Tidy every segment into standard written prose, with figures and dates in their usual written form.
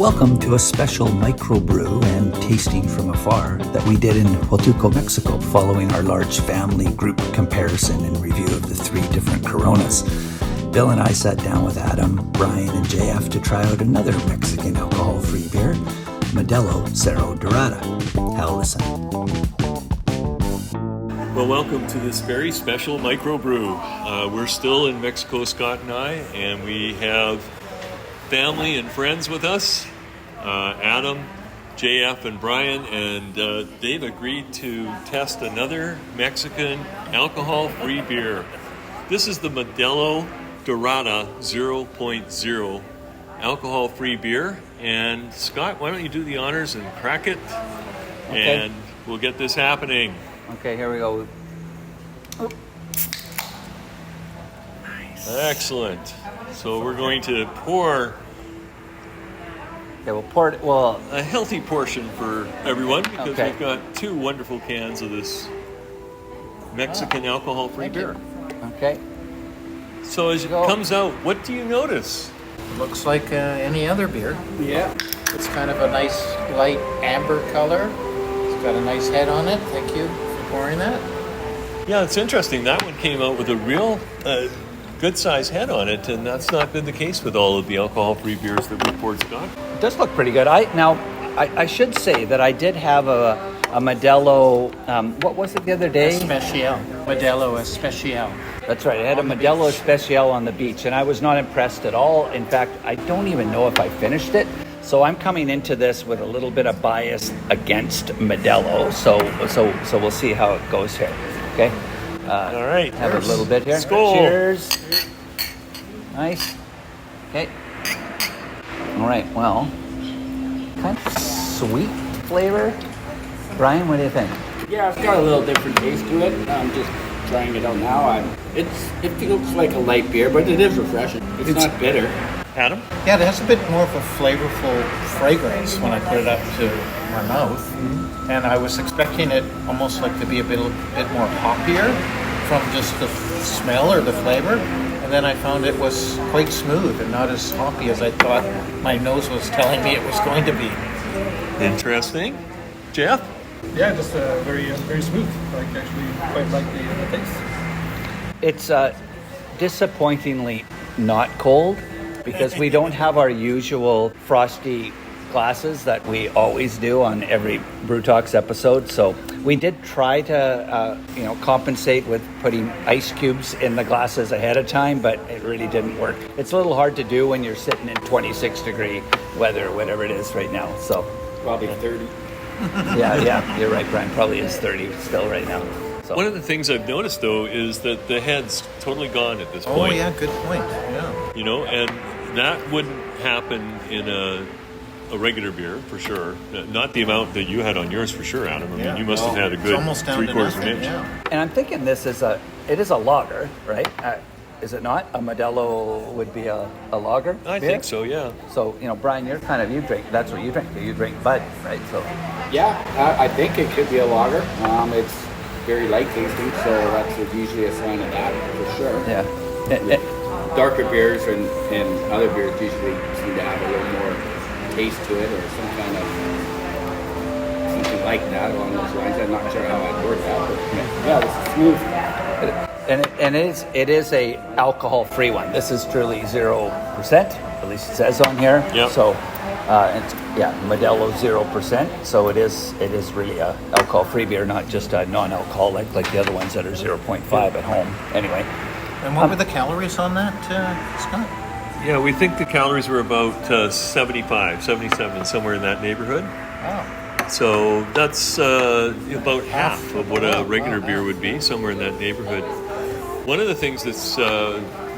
Welcome to a special microbrew and tasting from Afar that we did in Huatulco, Mexico, following our large family group comparison and review of the 3 different Coronas. Bill and I sat down with Adam, Brian, and JF to try out another Mexican alcohol-free beer, Modelo Cero Dorada. Have a listen. Well, welcome to this very special microbrew. We're still in Mexico, Scott and I, and we have family and friends with us, Adam, JF, and Brian, and they've agreed to test another Mexican alcohol-free beer. This is the Modelo Dorada 0.0 alcohol-free beer. And Scott, why don't you do the honors and crack it, and we'll get this happening. Okay, here we go. Oh. Nice. Excellent. So we're going to pour a healthy portion for everyone because we've got 2 wonderful cans of this Mexican alcohol-free beer. Okay. So as it comes out, what do you notice? Looks like any other beer. Yeah. It's kind of a nice light amber color. It's got a nice head on it. Thank you for pouring that. Yeah, it's interesting. That one came out with a real good-sized head on it, and that's not been the case with all of the alcohol-free beers that we've poured, Scott. It does look pretty good. I should say that I did have a Modelo, what was it the other day? Especial. Modelo Especial. That's right. I had a Modelo Especial on the beach, and I was not impressed at all. In fact, I don't even know if I finished it. So I'm coming into this with a little bit of bias against Modelo. So we'll see how it goes here. Okay. All right. Have a little bit here. Skol. Cheers. Nice. Okay. All right. Well, kind of sweet flavor. Brian, what do you think? Yeah, it's got a little different taste to it. I'm just trying it out now. It feels like a light beer, but it is refreshing. It's not bitter. Adam? Yeah, it has a bit more of a flavorful fragrance when I put it up to my mouth. Mm-hmm. And I was expecting it almost like to be a bit more hoppier from just the smell or the flavor. And then I found it was quite smooth and not as hoppy as I thought my nose was telling me it was going to be. Interesting. Jeff? Yeah, just very smooth. Like actually quite like the taste. It's disappointingly not cold because we don't have our usual frosty glasses that we always do on every Brew Talks episode. So we did try to compensate with putting ice cubes in the glasses ahead of time, but it really didn't work. It's a little hard to do when you're sitting in 26-degree weather or whatever it is right now. So Probably 30. Yeah, you're right, Brian. Probably is 30 still right now. So. One of the things I've noticed, though, is that the head's totally gone at this point. Oh, yeah, good point. Yeah. And that wouldn't happen in a regular beer, for sure. Not the amount that you had on yours, for sure, Adam. I mean, you must have had a good 3/4 of an inch. Yeah. And I'm thinking it is a lager, right? Is it not? A Modelo would be a lager? I think so, yeah. So, Brian, you drink, that's what you drink. You drink Bud, right? So. Yeah, I think it could be a lager. It's very light tasting, so that's usually a sign of that, for sure. Yeah. Darker beers and other beers usually seem to have a little more taste to it or some kind of something like that along those lines. I'm not sure how I'd word that, but yeah, this is smooth. And it is a alcohol-free one. This is truly 0%, at least it says on here. Yep. So, Modelo 0%. So it is really a alcohol-free beer, not just a non-alcoholic like the other ones that are 0.5 at home. Anyway. And what were the calories on that, Scott? Yeah, we think the calories were about 75, 77, somewhere in that neighborhood. Oh. So that's about half of what a regular beer would be, somewhere in that neighborhood. One of the things that's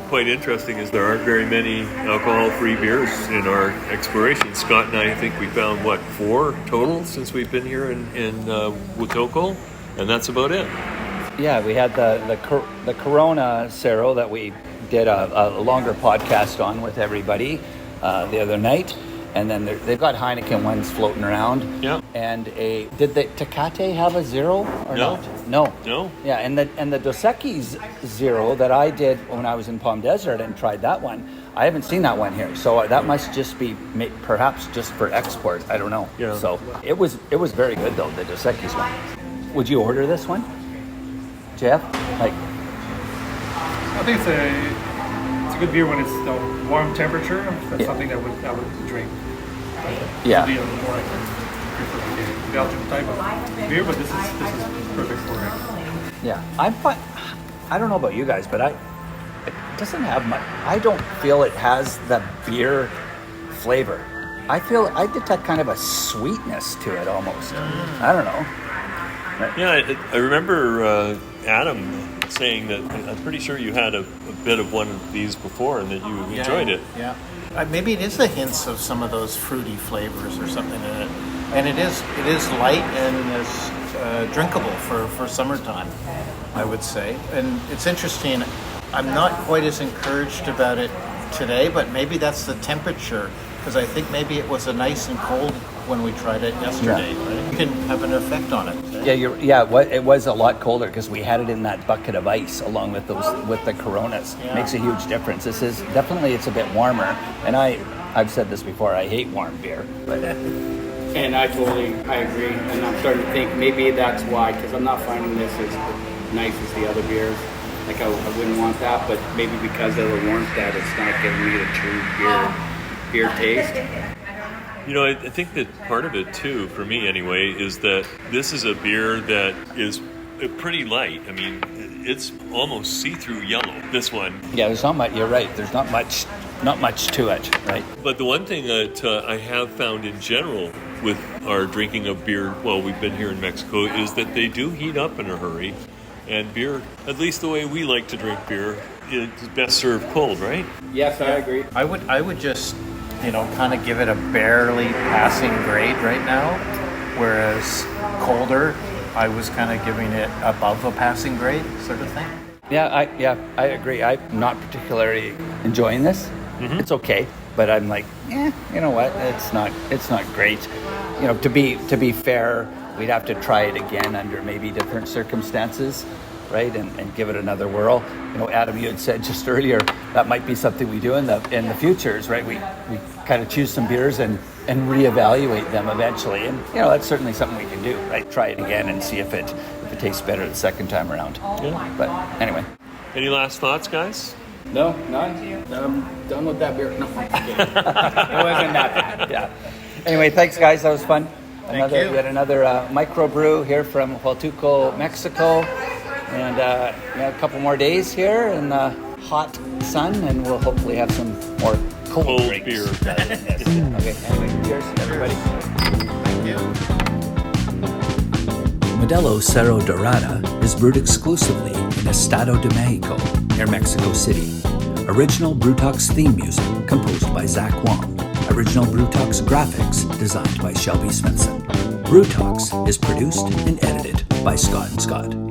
quite interesting is there aren't very many alcohol-free beers in our exploration. Scott and I think we found, 4 total since we've been here in Huatulco, and that's about it. Yeah, we had the Corona Cero that we did a longer podcast on with everybody the other night. and then they've got Heineken ones floating around. Yeah. And did the Tecate have a zero or No. not? No. No? Yeah, and the Dos Equis zero that I did when I was in Palm Desert and tried that one, I haven't seen that one here. So that must just be perhaps just for export. I don't know. Yeah. So it was very good though, the Dos Equis one. Would you order this one, Jeff? Like, I think it's a good beer when it's warm temperature. That's something that I would drink. yeah. It'd be a more like a Belgian type of beer, but this is perfect for it. Yeah, I'm fine. I don't know about you guys, but it doesn't have much. I don't feel it has the beer flavor. I detect kind of a sweetness to it almost. I don't know. Yeah, I remember Adam saying that I'm pretty sure you had a bit of one of these before and that you enjoyed it. Yeah. Maybe it is the hints of some of those fruity flavors or something in it. And it is light and is drinkable for summertime, I would say. And it's interesting, I'm not quite as encouraged about it today, but maybe that's the temperature, because I think maybe it was a nice and cold when we tried it yesterday. Yeah. Right? It can have an effect on it. It was a lot colder because we had it in that bucket of ice along with the Coronas. Yeah. Makes a huge difference. This is definitely, it's a bit warmer, and I've said this before, I hate warm beer, but And I agree. And I'm starting to think maybe that's why, because I'm not finding this as nice as the other beers. Like I wouldn't want that, but maybe because of the warmth that it's not giving me the true beer taste. You know, I think that part of it too, for me anyway, is that this is a beer that is pretty light. I mean, it's almost see-through yellow, this one. yeah, there's not much. You're right. There's not much to it, right? But the one thing that I have found in general with our drinking of beer while we've been here in Mexico is that they do heat up in a hurry. And beer, at least the way we like to drink beer, is best served cold, right? Yes, I agree. I would just, kind of give it a barely passing grade right now, whereas colder, I was kind of giving it above a passing grade sort of thing. I agree. I'm not particularly enjoying this. Mm-hmm. It's okay, but I'm like, you know what? It's not great. To be fair, we'd have to try it again under maybe different circumstances, right? And give it another whirl. Adam, you had said just earlier that might be something we do in the futures, right? We kind of choose some beers and reevaluate them eventually, and that's certainly something we can do, right? Try it again and see if it tastes better the second time around. Yeah. But anyway, Any last thoughts, guys? No, none. I'm done with that beer. No, I'm kidding. It wasn't that bad. yeah. Anyway, thanks guys. That was fun. Thank you. Yet another MicroBrew here from Huatulco, Mexico, and a couple more days here in the hot sun, and we'll hopefully have some more cold drinks beer. rather than this. Okay. Anyway, cheers, everybody. Thank you. Modelo Cero Dorada is brewed exclusively in Estado de Mexico, near Mexico City. Original BrewTalks theme music composed by Zach Wong. Original BrewTalks graphics designed by Shelby Svensson. BrewTalks is produced and edited by Scott and Scott.